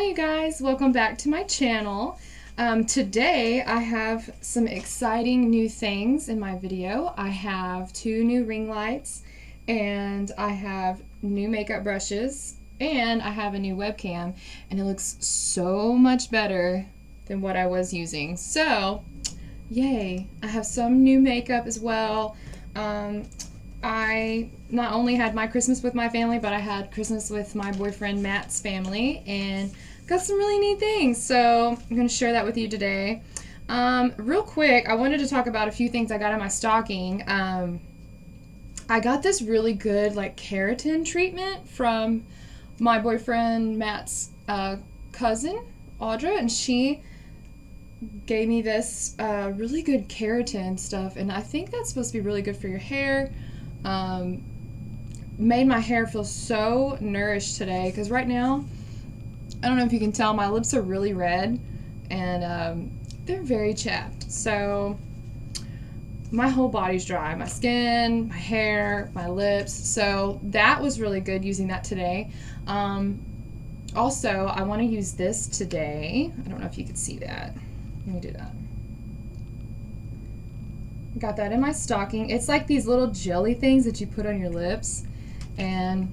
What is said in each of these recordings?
Hi you guys, welcome back to my channel. Today I have some exciting new things in my video. I have 2 new ring lights and I have new makeup brushes and I have a new webcam, and it looks so much better than what I was using. So yay, I have some new makeup as well. I not only had my Christmas with my family, but I had Christmas with my boyfriend Matt's family and got some really neat things. So I'm going to share that with you today. Real quick, I wanted to talk about a few things I got in my stocking. I got this really good keratin treatment from my boyfriend Matt's cousin, Audra, and she gave me this really good keratin stuff, and I think that's supposed to be really good for your hair. Made my hair feel so nourished today, because right now, I don't know if you can tell, my lips are really red and they're very chapped. So my whole body's dry, my skin, my hair, my lips. So that was really good using that today. Also, I want to use this today. I don't know if you could see that. Let me do that. Got that in my stocking. It's like these little jelly things that you put on your lips, and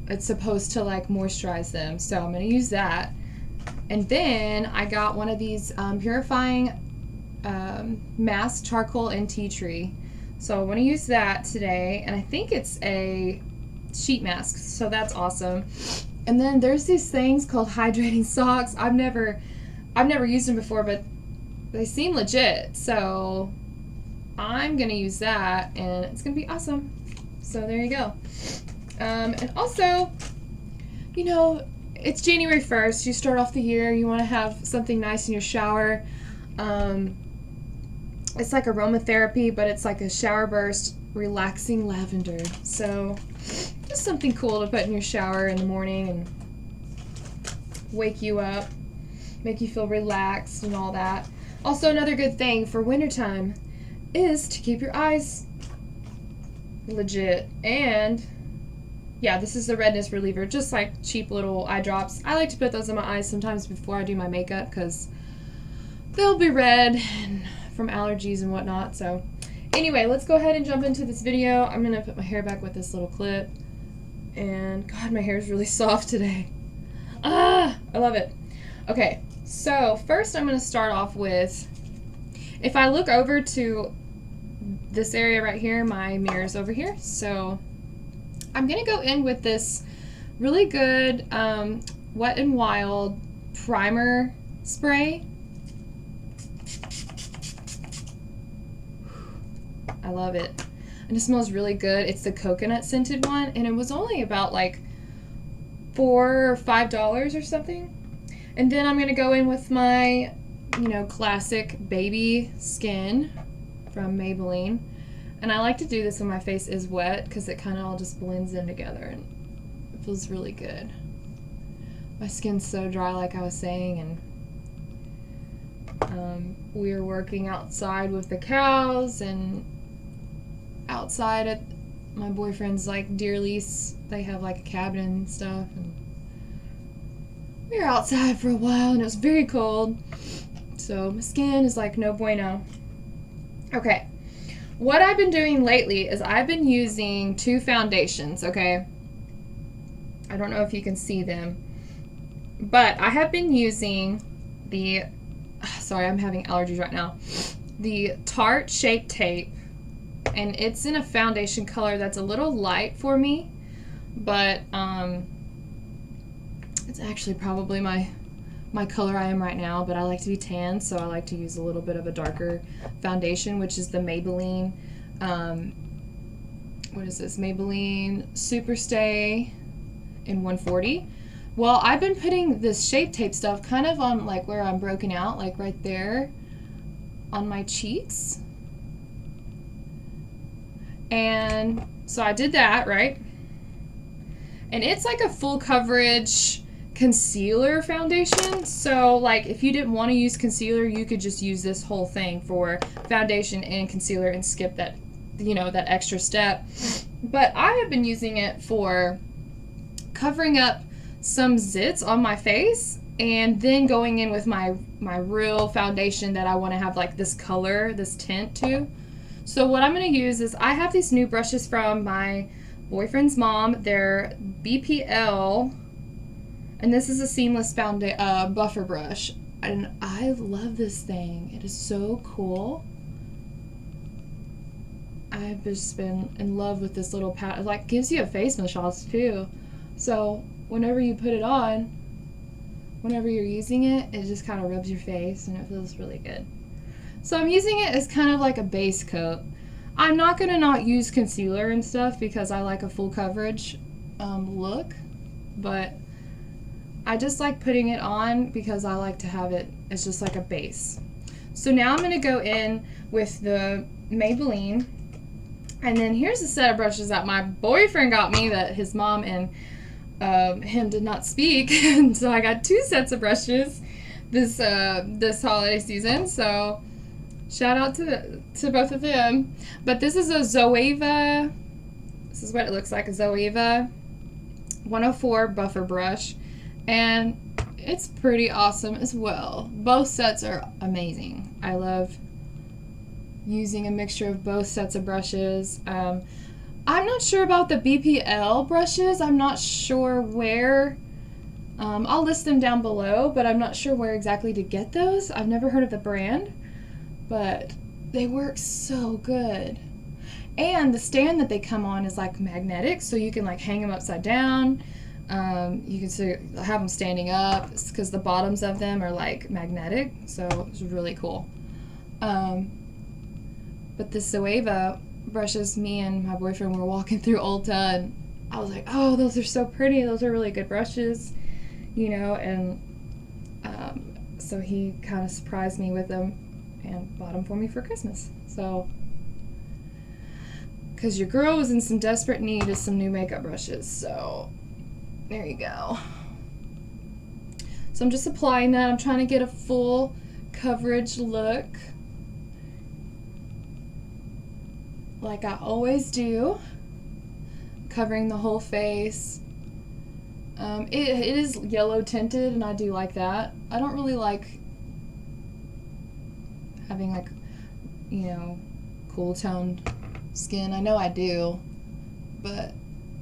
it's supposed to moisturize them. So I'm going to use that. And then I got one of these purifying mask, charcoal and tea tree. So I want to use that today, and I think it's a sheet mask, so that's awesome. And then there's these things called Hydrating Socks. I've never used them before, but they seem legit. So I'm going to use that, and it's going to be awesome. So there you go. And also, you know, it's January 1st. You start off the year. You want to have something nice in your shower. It's like aromatherapy, but it's like a shower burst relaxing lavender. So just something cool to put in your shower in the morning and wake you up, make you feel relaxed and all that. Also, another good thing for wintertime is to keep your eyes legit. And yeah, this is the redness reliever, just like cheap little eye drops. I like to put those in my eyes sometimes before I do my makeup because they'll be red and from allergies and whatnot. So anyway, let's go ahead and jump into this video. I'm gonna put my hair back with this little clip, and God, my hair is really soft today. I love it. Okay, so first I'm gonna start off with, if I look over to this area right here, my mirror's over here. So I'm going to go in with this really good Wet n Wild primer spray. I love it. And it smells really good. It's the coconut scented one, and it was only about $4 or $5 or something. And then I'm going to go in with my classic baby skin from Maybelline. And I like to do this when my face is wet because it kind of all just blends in together and it feels really good. My skin's so dry, like I was saying, and we were working outside with the cows, and outside at my boyfriend's deer lease, they have a cabin and stuff, and we were outside for a while and it was very cold. So my skin is no bueno. Okay, what I've been doing lately is I've been using 2 foundations, okay? I don't know if you can see them, but I have been using the, sorry, I'm having allergies right now, the Tarte Shape Tape, and it's in a foundation color that's a little light for me, but it's actually probably my color I am right now, but I like to be tan, so I like to use a little bit of a darker foundation, which is the Maybelline, what is this, Maybelline Superstay in 140. Well, I've been putting this Shape Tape stuff kind of on where I'm broken out, right there on my cheeks. And so I did that, right? And it's a full coverage concealer foundation. So if you didn't want to use concealer, you could just use this whole thing for foundation and concealer and skip that that extra step. But I have been using it for covering up some zits on my face, and then going in with my real foundation that I want to have like this color, this tint to. So what I'm going to use is, I have these new brushes from my boyfriend's mom. They're BPL, and this is a seamless buffer brush, and I love this thing. It is so cool. I've just been in love with this little pad. It like gives you a face massage too. So whenever you put it on, whenever you're using it, it just kind of rubs your face and it feels really good. So I'm using it as kind of like a base coat. I'm not going to not use concealer and stuff because I like a full coverage look, but I just like putting it on because I like to have it as just like a base. So now I'm going to go in with the Maybelline, and then here's a set of brushes that my boyfriend got me that his mom and him did not speak, and so I got 2 sets of brushes this holiday season. So shout out to both of them. But this is a Zoeva. This is what it looks like, a Zoeva 104 buffer brush, and it's pretty awesome as well. Both sets are amazing. I love using a mixture of both sets of brushes. I'm not sure about the BPL brushes. I'm not sure where. I'll list them down below, but I'm not sure where exactly to get those. I've never heard of the brand, but they work so good. And the stand that they come on is like magnetic, so you can like hang them upside down. You can have them standing up because the bottoms of them are like magnetic, so it's really cool. But this Zoeva brushes, me and my boyfriend were walking through Ulta, and I was like, oh, those are so pretty. Those are really good brushes, you know, and so he kind of surprised me with them and bought them for me for Christmas. So, because your girl was in some desperate need of some new makeup brushes, so there you go. So I'm just applying that. I'm trying to get a full coverage look, like I always do, covering the whole face. It is yellow tinted, and I do like that. I don't really like having like, you know, cool toned skin. I know I do, but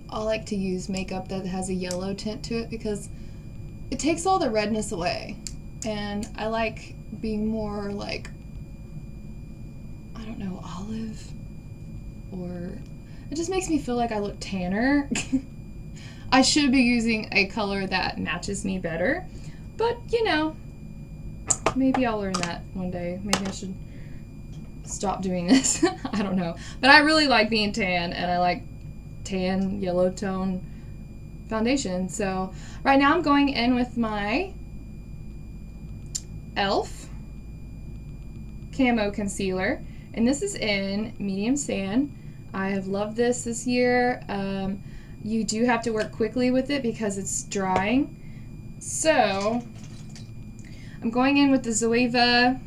I like to use makeup that has a yellow tint to it because it takes all the redness away, and I like being more like, I don't know, olive, or it just makes me feel like I look tanner. I should be using a color that matches me better, but you know, maybe I'll learn that one day. Maybe I should stop doing this. I don't know, but I really like being tan, and I like tan yellow tone foundation. So right now I'm going in with my e.l.f. Camo Concealer, and this is in medium sand. I have loved this year. You do have to work quickly with it because it's drying. So I'm going in with the Zoeva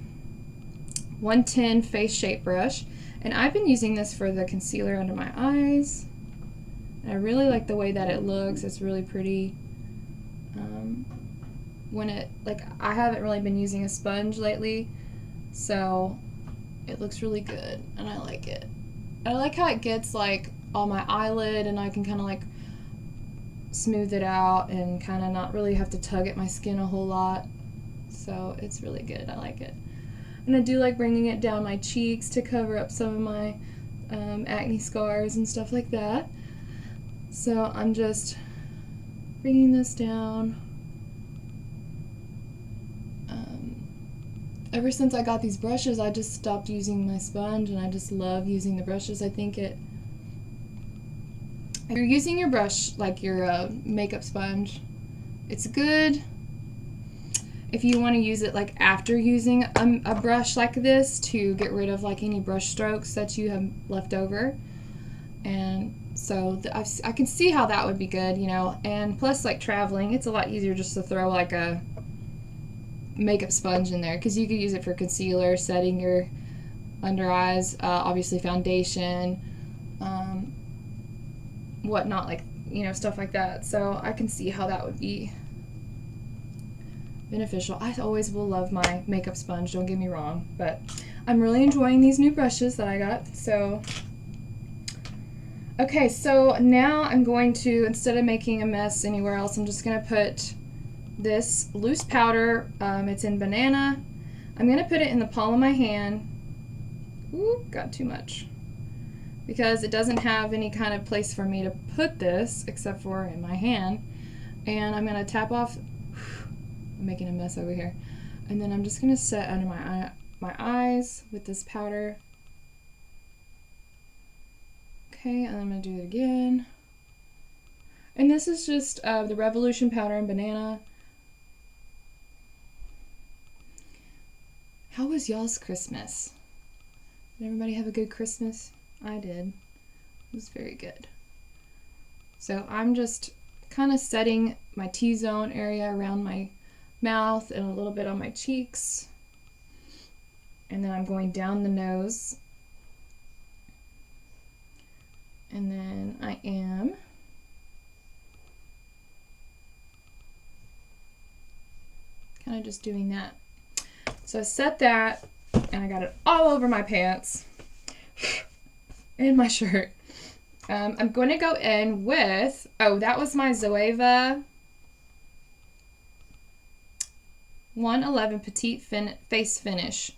110 Face Shape Brush, and I've been using this for the concealer under my eyes. I really like the way that it looks. It's really pretty. I haven't really been using a sponge lately, so it looks really good, and I like it. I like how it gets like on my eyelid, and I can kind of like smooth it out and kind of not really have to tug at my skin a whole lot. So it's really good. I like it. And I do like bringing it down my cheeks to cover up some of my acne scars and stuff like that. So I'm just bringing this down. Ever since I got these brushes, I just stopped using my sponge, and I just love using the brushes. I think if you're using your brush like your makeup sponge, it's good if you want to use it like after using a brush like this to get rid of like any brush strokes that you have left over. And so I can see how that would be good, you know. And plus, like traveling, it's a lot easier just to throw like a makeup sponge in there, because you could use it for concealer, setting your under eyes, obviously foundation, whatnot, like you know, stuff like that. So I can see how that would be beneficial. I always will love my makeup sponge, don't get me wrong, but I'm really enjoying these new brushes that I got. So okay, so now I'm going to, instead of making a mess anywhere else, I'm just going to put this loose powder. It's in Banana. I'm going to put it in the palm of my hand. Ooh, got too much. Because it doesn't have any kind of place for me to put this except for in my hand. And I'm going to tap off. I'm making a mess over here. And then I'm just going to set under my eyes with this powder. Okay, and I'm going to do it again. And this is just the Revolution powder in Banana. How was y'all's Christmas? Did everybody have a good Christmas? I did. It was very good. So I'm just kind of setting my T-zone area around my mouth and a little bit on my cheeks. And then I'm going down the nose. And then I am kind of just doing that. So I set that, and I got it all over my pants and my shirt. I'm going to go in with, oh, that was my Zoeva 111 Petite Face Finish.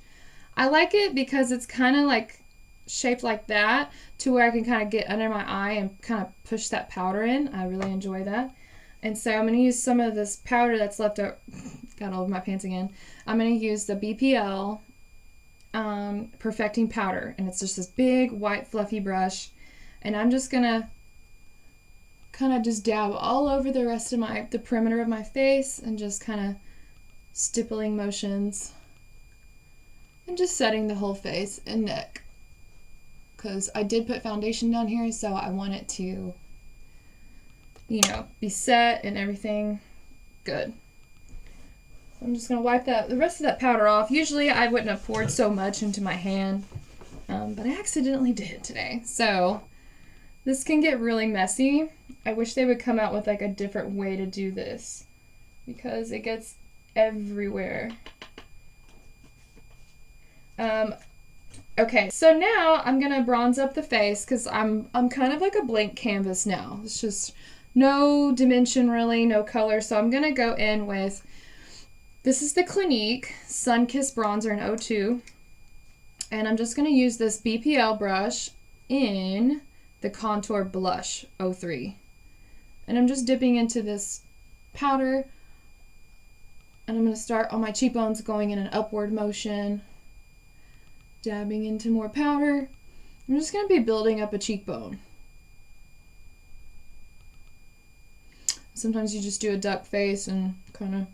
I like it because it's kind of like shaped like that to where I can kind of get under my eye and kind of push that powder in. I really enjoy that. And so I'm going to use some of this powder that's left out. Got all over my pants again. I'm going to use the BPL Perfecting Powder. And it's just this big, white, fluffy brush. And I'm just going to kind of just dab all over the rest of the perimeter of my face and just kind of stippling motions. And just setting the whole face and neck. Because I did put foundation down here, so I want it to, you know, be set and everything good. So I'm just going to wipe the rest of that powder off. Usually I wouldn't have poured so much into my hand, but I accidentally did today. So this can get really messy. I wish they would come out with like a different way to do this because it gets everywhere. Okay, so now I'm gonna bronze up the face because I'm kind of like a blank canvas now. It's just no dimension really, no color. So I'm gonna go in with, this is the Clinique Sunkissed Bronzer in 02. And I'm just gonna use this BPL brush in the Contour Blush 03. And I'm just dipping into this powder. And I'm gonna start on my cheekbones going in an upward motion. Dabbing into more powder. I'm just going to be building up a cheekbone. Sometimes you just do a duck face and kind of...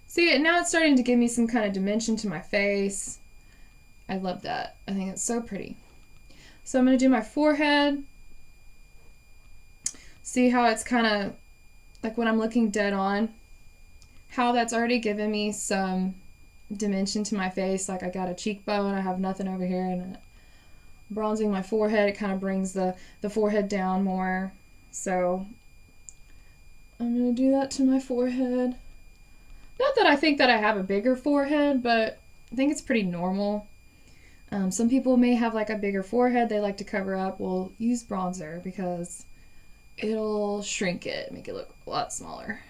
See, now it's starting to give me some kind of dimension to my face. I love that. I think it's so pretty. So I'm going to do my forehead. See how it's kind of, like when I'm looking dead on, how that's already given me some dimension to my face. Like I got a cheekbone, I have nothing over here, and bronzing my forehead, it kind of brings the forehead down more. So I'm gonna do that to my forehead. Not that I think that I have a bigger forehead, but I think it's pretty normal. Some people may have like a bigger forehead they like to cover up. Well, use bronzer because it'll shrink it, make it look a lot smaller.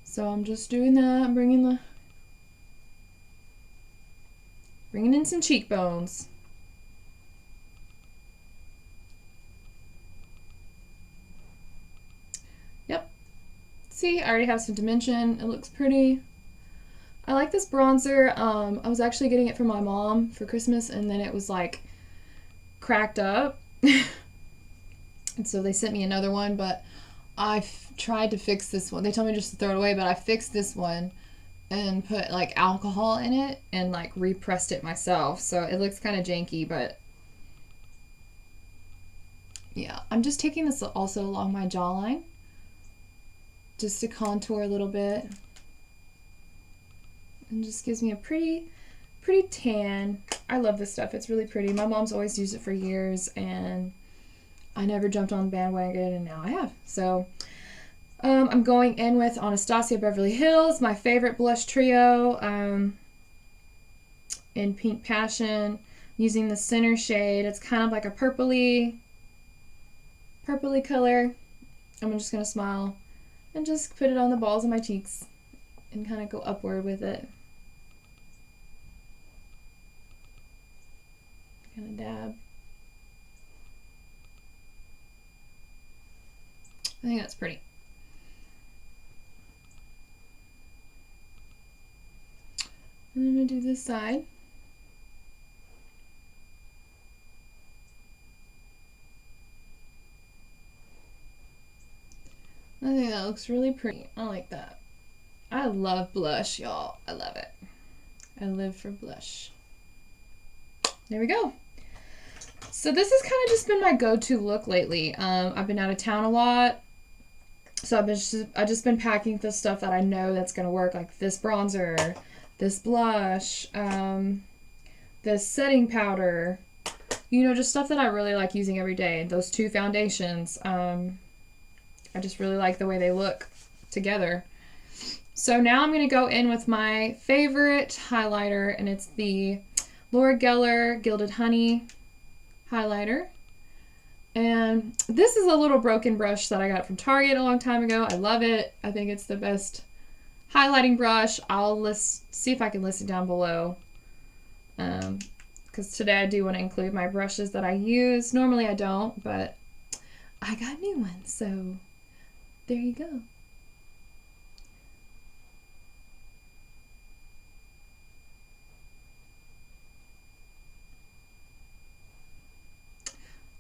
So I'm just doing that, bringing in some cheekbones. Yep. See, I already have some dimension. It looks pretty. I like this bronzer. I was actually getting it from my mom for Christmas, and then it was like cracked up. And so they sent me another one, but I tried to fix this one. They told me just to throw it away, but I fixed this one and put like alcohol in it and like repressed it myself. So it looks kind of janky, but yeah. I'm just taking this also along my jawline just to contour a little bit. And just gives me a pretty tan. I love this stuff. It's really pretty. My mom's always used it for years, and I never jumped on the bandwagon, and now I have. So I'm going in with Anastasia Beverly Hills, my favorite blush trio, in Pink Passion, using the center shade. It's kind of like a purpley color. I'm just going to smile and just put it on the balls of my cheeks and kind of go upward with it. Kind of dab. I think that's pretty. And I'm going to do this side. I think that looks really pretty. I like that. I love blush, y'all. I love it. I live for blush. There we go. So this has kind of just been my go-to look lately. I've been out of town a lot. So I've just been packing the stuff that I know that's going to work, like this bronzer, this blush, this setting powder, you know, just stuff that I really like using every day. Those two foundations, I just really like the way they look together. So now I'm going to go in with my favorite highlighter, and it's the Laura Geller Gilded Honey highlighter. And this is a little broken brush that I got from Target a long time ago. I love it. I think it's the best highlighting brush. I'll see if I can list it down below. Because today I do want to include my brushes that I use. Normally I don't, but I got new ones. So there you go.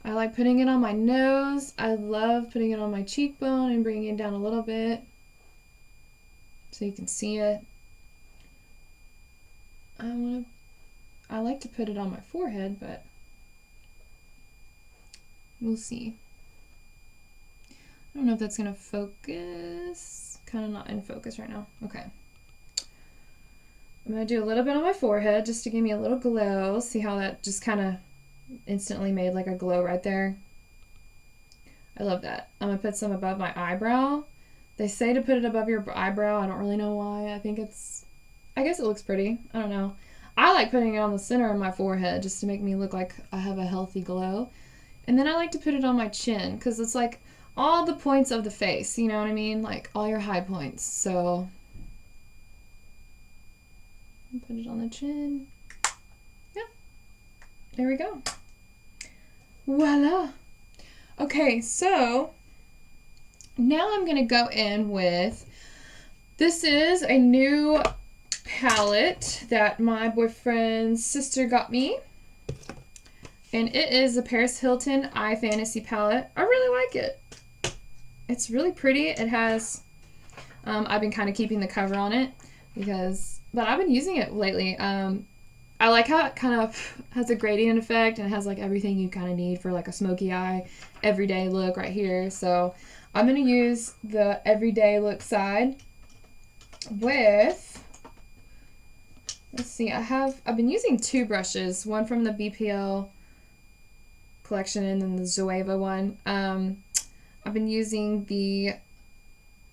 I like putting it on my nose. I love putting it on my cheekbone and bringing it down a little bit so you can see it. I like to put it on my forehead, but we'll see. I don't know if that's gonna focus. Kind of not in focus right now. Okay. I'm gonna do a little bit on my forehead just to give me a little glow. See how that just kind of instantly made like a glow right there. I love that. I'm gonna put some above my eyebrow. They say to put it above your eyebrow. I don't really know why. I guess it looks pretty. I don't know. I like putting it on the center of my forehead just to make me look like I have a healthy glow. And then I like to put it on my chin because it's like all the points of the face, you know what I mean? Like all your high points. So put it on the chin. Yeah. There we go. Voila. Okay, so now I'm going to go in with, this is a new palette that my boyfriend's sister got me. And it is a Paris Hilton Eye Fantasy palette. I really like it. It's really pretty. It has, I've been kind of keeping the cover on it but I've been using it lately. I like how it kind of has a gradient effect and it has like everything you kind of need for like a smoky eye, everyday look right here. So I'm going to use the everyday look side with, let's see, I've been using two brushes, one from the BPL collection and then the Zoeva one. I've been using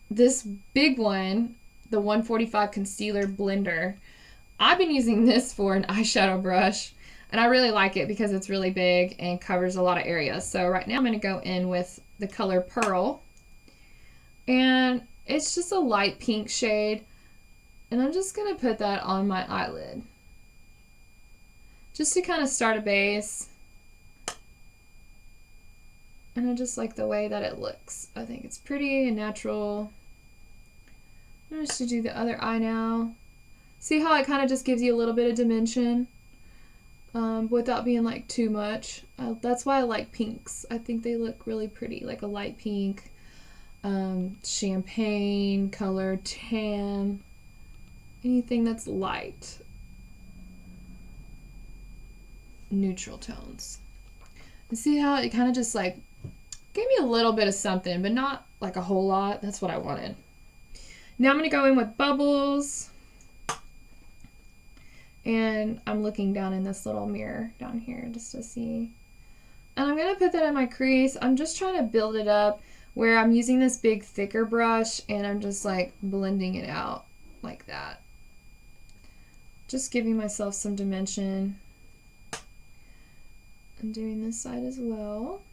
this big one, the 145 Concealer Blender. I've been using this for an eyeshadow brush, and I really like it because it's really big and covers a lot of areas. So right now I'm going to go in with the color Pearl, and it's just a light pink shade, and I'm just going to put that on my eyelid just to kind of start a base. And I just like the way that it looks. I think it's pretty and natural. I'm just to do the other eye now. See how it kind of just gives you a little bit of dimension without being like too much. That's why I like pinks. I think they look really pretty, like a light pink, champagne color, tan, anything that's light. Neutral tones. And see how it kind of just like gave me a little bit of something, but not like a whole lot. That's what I wanted. Now I'm going to go in with Bubbles. And I'm looking down in this little mirror down here just to see. And I'm going to put that in my crease. I'm just trying to build it up where I'm using this big thicker brush and I'm just like blending it out like that. Just giving myself some dimension. I'm doing this side as well.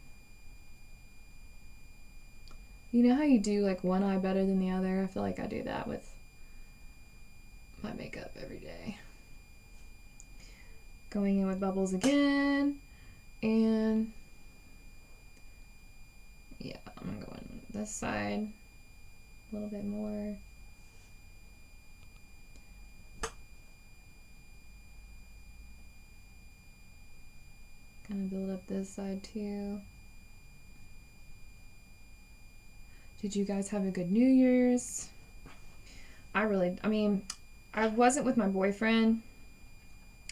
You know how you do like one eye better than the other? I feel like I do that with my makeup every day. Going in with bubbles again. And yeah, I'm gonna go in this side a little bit more. Gonna build up this side too. Did you guys have a good New Year's? I mean, I wasn't with my boyfriend,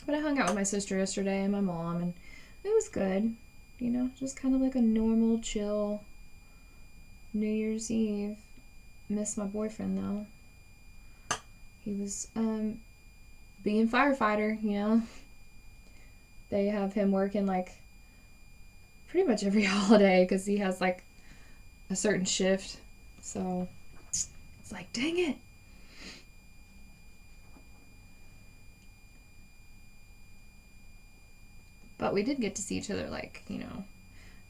but I hung out with my sister yesterday and my mom, and it was good. You know, just kind of like a normal, chill New Year's Eve. Miss my boyfriend though. He was being firefighter, you know. They have him working like pretty much every holiday because he has like a certain shift. So it's like, dang it. But we did get to see each other like, you know,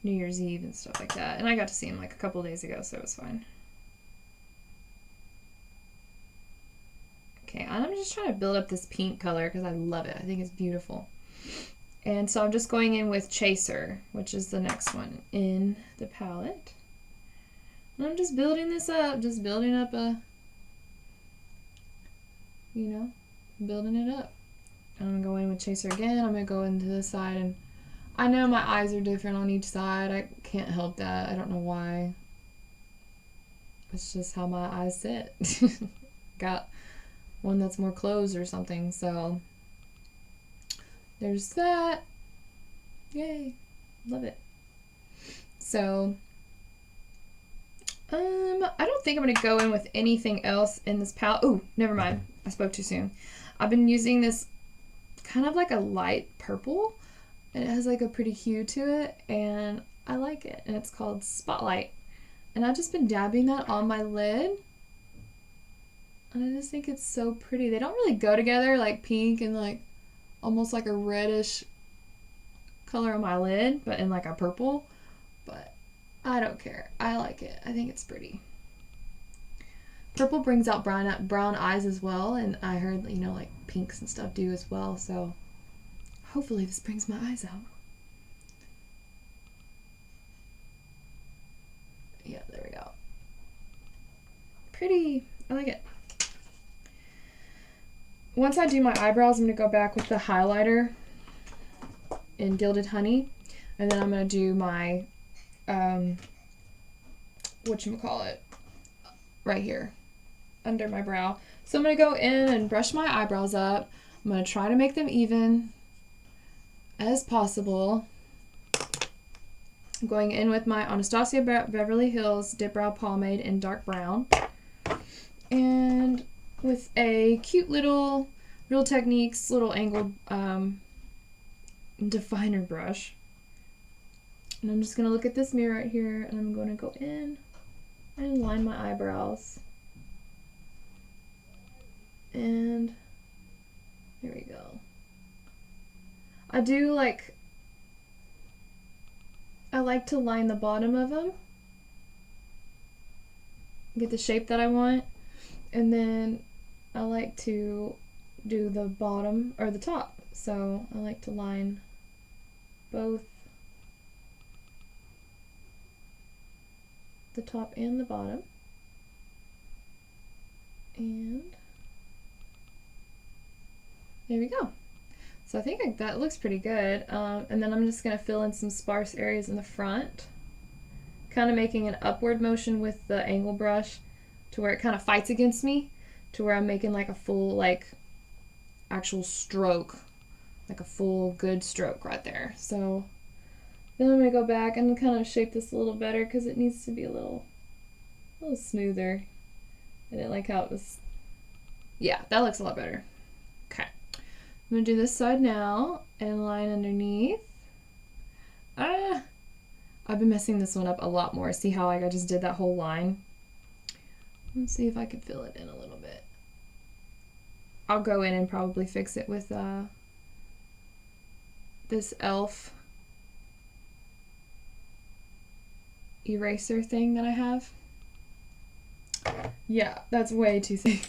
New Year's Eve and stuff like that. And I got to see him like a couple days ago, so it was fine. Okay, I'm just trying to build up this pink color because I love it. I think it's beautiful. And so I'm just going in with Chaser, which is the next one in the palette. And I'm just building this up, just building up a, you know, building it up. I'm going to go in with Chaser again. I'm going to go into this side, and I know my eyes are different on each side. I can't help that. I don't know why. It's just how my eyes sit. Got one that's more closed or something, so there's that. Yay. Love it. So, I don't think I'm going to go in with anything else in this palette. Ooh, never mind. I spoke too soon. I've been using this kind of like a light purple, and it has like a pretty hue to it, and I like it, and it's called Spotlight. And I've just been dabbing that on my lid, and I just think it's so pretty. They don't really go together, like pink and like almost like a reddish color on my lid, but in like a purple. But I don't care. I like it. I think it's pretty. Purple brings out brown eyes as well, and I heard, you know, like pinks and stuff do as well, so hopefully this brings my eyes out. Yeah, there we go. Pretty. I like it. Once I do my eyebrows, I'm going to go back with the highlighter in Gilded Honey, and then I'm going to do my whatchamacallit right here under my brow. So I'm going to go in and brush my eyebrows up. I'm going to try to make them even as possible. I'm going in with my Anastasia Beverly Hills Dipbrow Pomade in dark brown. And with a cute little Real Techniques little angled definer brush. And I'm just going to look at this mirror right here, and I'm going to go in and line my eyebrows. And there we go. I like to line the bottom of them, get the shape that I want, and then I like to do the bottom or the top. So I like to line both the top and the bottom. And there we go. So I think that looks pretty good. And then I'm just going to fill in some sparse areas in the front, kind of making an upward motion with the angle brush to where it kind of fights against me, to where I'm making like a full, like, actual stroke, like a full good stroke right there. So then I'm going to go back and kind of shape this a little better because it needs to be a little smoother. I didn't like how it was. Yeah, that looks a lot better. Okay. I'm going to do this side now and line underneath. I've been messing this one up a lot more. See how like I just did that whole line? Let's see if I can fill it in a little bit. I'll go in and probably fix it with this e.l.f. eraser thing that I have. Yeah, that's way too thick.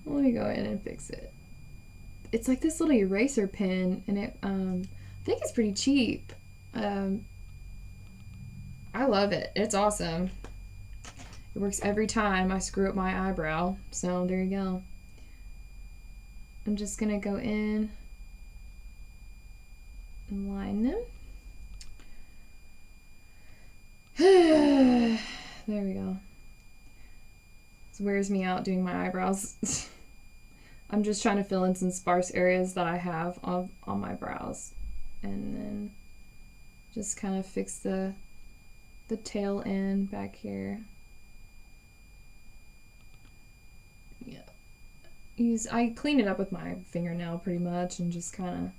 Let me go in and fix it. It's like this little eraser pen, and it I think it's pretty cheap. I love it. It's awesome. It works every time I screw up my eyebrow. So there you go. I'm just gonna go in and line them. There we go. This wears me out doing my eyebrows. I'm just trying to fill in some sparse areas that I have on my brows, and then just kind of fix the tail end back here. Yeah. I clean it up with my fingernail pretty much and just kind of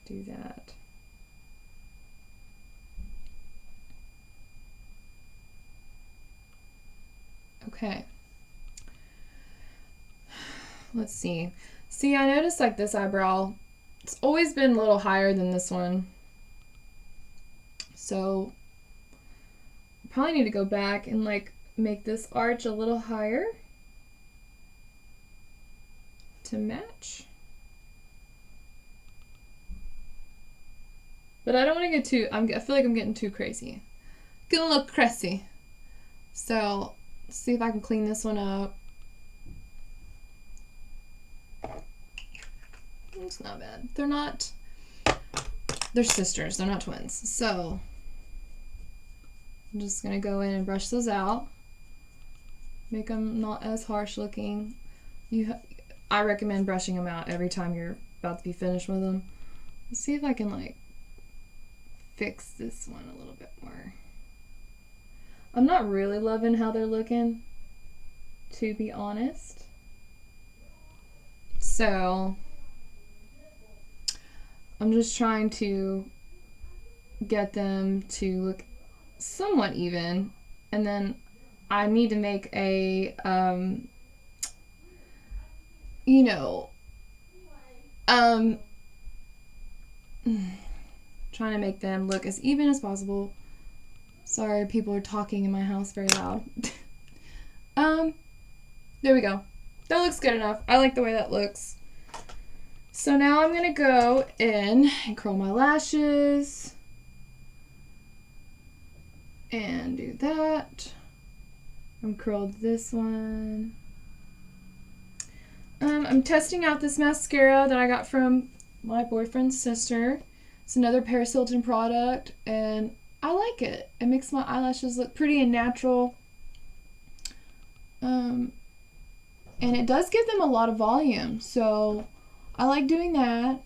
do that. Okay. Let's see. See, I noticed like this eyebrow, it's always been a little higher than this one. So I probably need to go back and like make this arch a little higher to match. But I don't want to get too, I feel like I'm getting too crazy. Getting a little crazy. So let's see if I can clean this one up. It's not bad. They're sisters, they're not twins. So I'm just gonna go in and brush those out. Make them not as harsh looking. I recommend brushing them out every time you're about to be finished with them. Let's see if I can like fix this one a little bit more. I'm not really loving how they're looking, to be honest. So I'm just trying to get them to look somewhat even, and then I need to make a trying to make them look as even as possible. Sorry, people are talking in my house very loud. There we go. That looks good enough. I like the way that looks. So now I'm gonna go in and curl my lashes and do that. I'm curled this one. I'm testing out this mascara that I got from my boyfriend's sister. It's another Paris Hilton product, and I like it. It makes my eyelashes look pretty and natural. And it does give them a lot of volume, so I like doing that.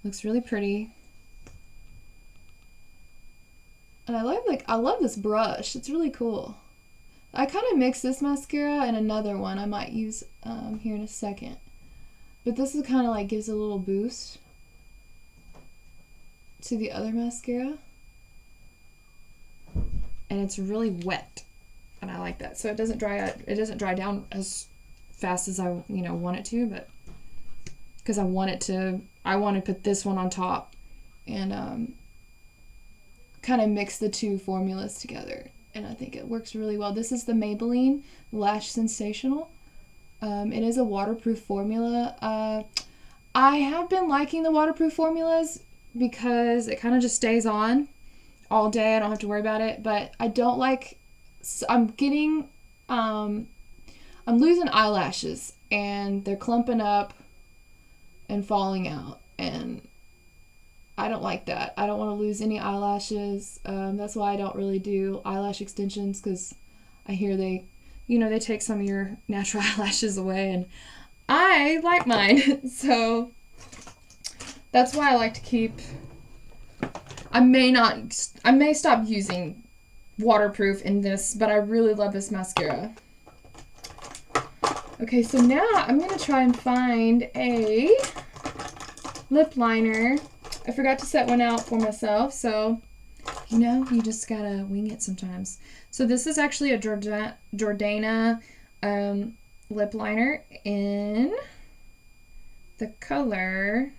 Looks really pretty. And I love this brush. It's really cool. I kind of mix this mascara and another one I might use here in a second. But this is kind of like gives a little boost to the other mascara. And it's really wet. And I like that. So it doesn't dry out, it doesn't dry down as fast as I want it to, but because I want to put this one on top and kind of mix the two formulas together, and I think it works really well. This is the Maybelline Lash Sensational. It is a waterproof formula. I have been liking the waterproof formulas because it kind of just stays on all day. I don't have to worry about it, but I don't like, I'm losing eyelashes and they're clumping up and falling out, and I don't like that. I don't want to lose any eyelashes. That's why I don't really do eyelash extensions, because I hear they take some of your natural eyelashes away, and I like mine. So that's why I like to keep, I may stop using waterproof in this, but I really love this mascara. Okay, so now I'm going to try and find a lip liner I forgot to set one out for myself, so you know, you just gotta wing it sometimes. So this is actually a Jordana lip liner in the color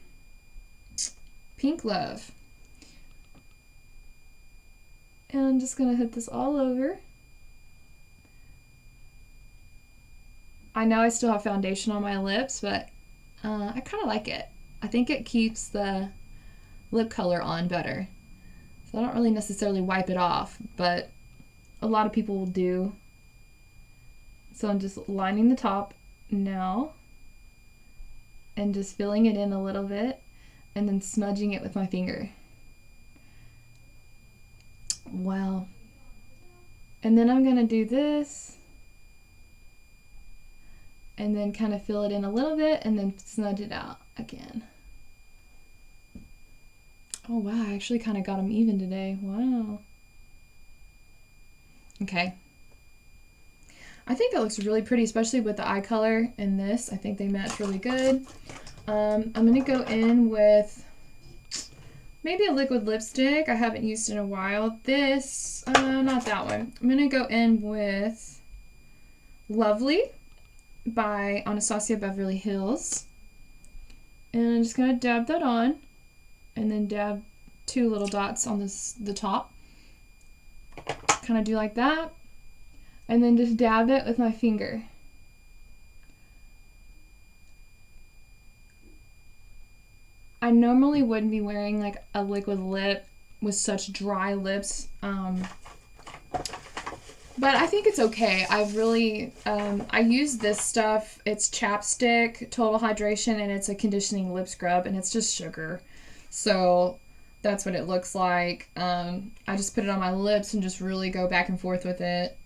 Pink Love. And I'm just gonna hit this all over. I know I still have foundation on my lips, but I kind of like it. I think it keeps the lip color on better. So I don't really necessarily wipe it off, but a lot of people will do. So I'm just lining the top now and just filling it in a little bit and then smudging it with my finger. Wow. And then I'm gonna do this and then kind of fill it in a little bit and then smudge it out again. Oh wow, I actually kind of got them even today. Wow. Okay. I think that looks really pretty, especially with the eye color and this. I think they match really good. I'm going to go in with maybe a liquid lipstick I haven't used in a while. This, not that one. I'm going to go in with Lovely by Anastasia Beverly Hills. And I'm just going to dab that on. And then dab 2 little dots on the top. Kind of do like that. And then just dab it with my finger. I normally wouldn't be wearing like a liquid lip with such dry lips. But I think it's okay. I really, I use this stuff. It's chapstick, Total Hydration, and it's a conditioning lip scrub, and it's just sugar. So that's what it looks like. I just put it on my lips and just really go back and forth with it,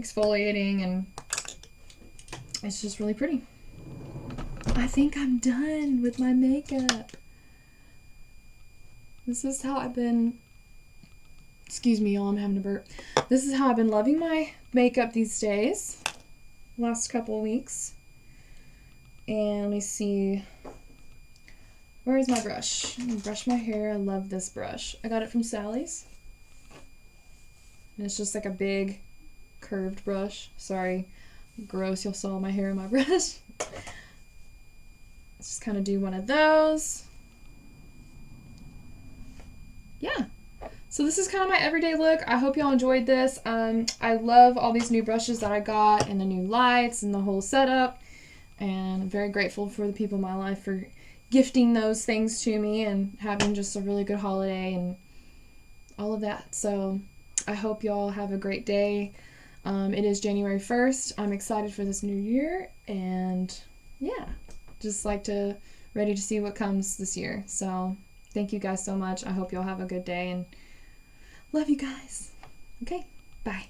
exfoliating, and it's just really pretty. I think I'm done with my makeup. This is how I've been, excuse me y'all, I'm having a burp. This is how I've been loving my makeup these days, last couple of weeks. And let me see, where is my brush? I'm gonna brush my hair. I love this brush. I got it from Sally's. And it's just like a big curved brush. Sorry, gross, you'll saw my hair in my brush. Let's just kind of do one of those. Yeah. So this is kind of my everyday look. I hope y'all enjoyed this. I love all these new brushes that I got and the new lights and the whole setup. And I'm very grateful for the people in my life for gifting those things to me and having just a really good holiday and all of that. So I hope y'all have a great day. It is January 1st. I'm excited for this new year and yeah, just ready to see what comes this year. So thank you guys so much. I hope y'all have a good day and love you guys. Okay, bye.